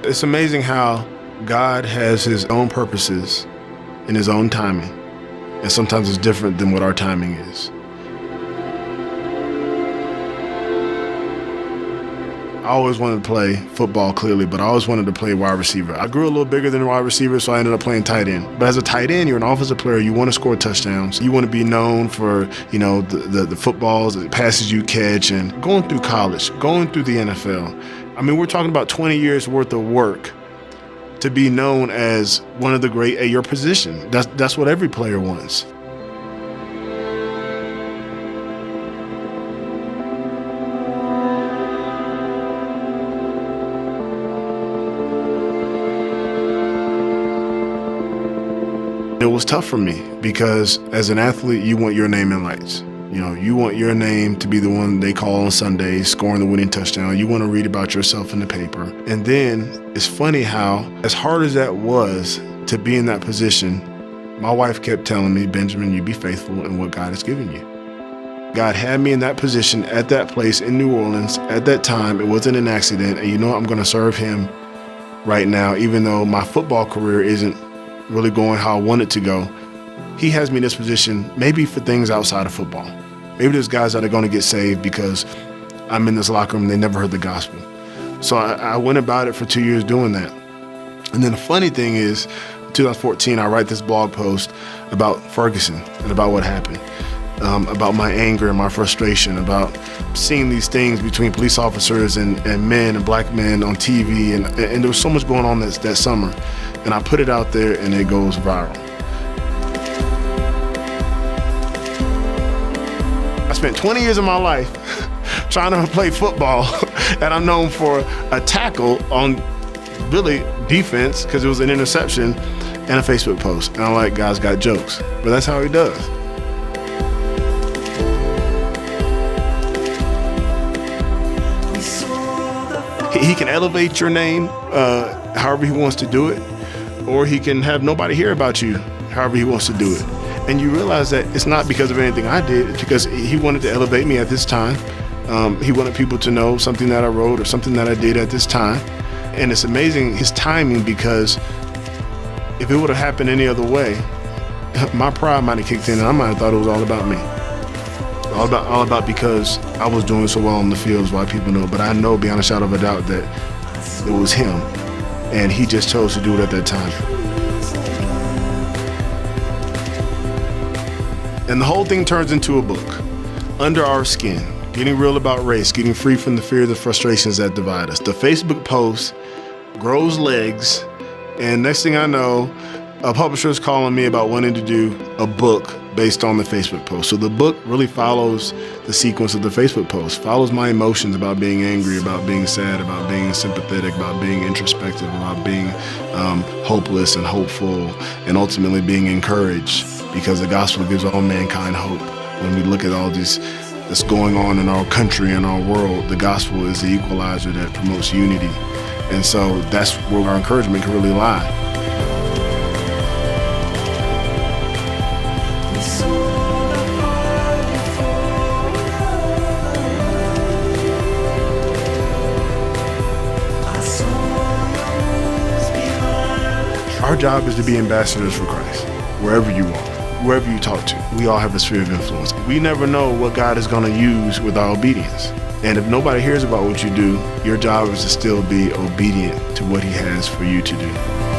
It's amazing how God has his own purposes in his own timing. And sometimes it's different than what our timing is. I always wanted to play football, clearly, but I always wanted to play wide receiver. I grew a little bigger than a wide receiver, so I ended up playing tight end. But as a tight end, you're an offensive player. You want to score touchdowns. You want to be known for, the footballs, the passes you catch, and going through college, going through the NFL. I mean, we're talking about 20 years worth of work to be known as one of the great at your position. That's what every player wants. It was tough for me because as an athlete, you want your name in lights. You want your name to be the one they call on Sundays, scoring the winning touchdown. You want to read about yourself in the paper. And then it's funny how, as hard as that was to be in that position, my wife kept telling me, Benjamin, you be faithful in what God has given you. God had me in that position at that place in New Orleans at that time. It wasn't an accident. And I'm going to serve him right now, even though my football career isn't really going how I want it to go. He has me in this position maybe for things outside of football. Maybe there's guys that are going to get saved because I'm in this locker room and they never heard the gospel. So I went about it for 2 years doing that. And then the funny thing is, 2014, I write this blog post about Ferguson and about what happened, about my anger and my frustration, about seeing these things between police officers and men and black men on TV. And there was so much going on that summer. And I put it out there and it goes viral. I spent 20 years of my life trying to play football, and I'm known for a tackle on really defense because it was an interception and a Facebook post. And I'm like, God's got jokes, but that's how he does. He can elevate your name however he wants to do it, or he can have nobody hear about you however he wants to do it. And you realize that it's not because of anything I did, it's because he wanted to elevate me at this time. He wanted people to know something that I wrote or something that I did at this time. And it's amazing his timing, because if it would have happened any other way, my pride might have kicked in and I might have thought it was all about me. All about because I was doing so well on the fields, why people know. But I know beyond a shadow of a doubt that it was him, and he just chose to do it at that time. And the whole thing turns into a book, Under Our Skin, getting real about race, getting free from the fears and frustrations that divide us. The Facebook post grows legs, and next thing I know, a publisher is calling me about wanting to do a book based on the Facebook post. So the book really follows the sequence of the Facebook post, follows my emotions about being angry, about being sad, about being sympathetic, about being introspective, about being hopeless and hopeful, and ultimately being encouraged, because the gospel gives all mankind hope. When we look at all this that's going on in our country and our world, the gospel is the equalizer that promotes unity. And so that's where our encouragement can really lie. Our job is to be ambassadors for Christ, wherever you are, wherever you talk to. We all have a sphere of influence. We never know what God is going to use with our obedience. And if nobody hears about what you do, your job is to still be obedient to what he has for you to do.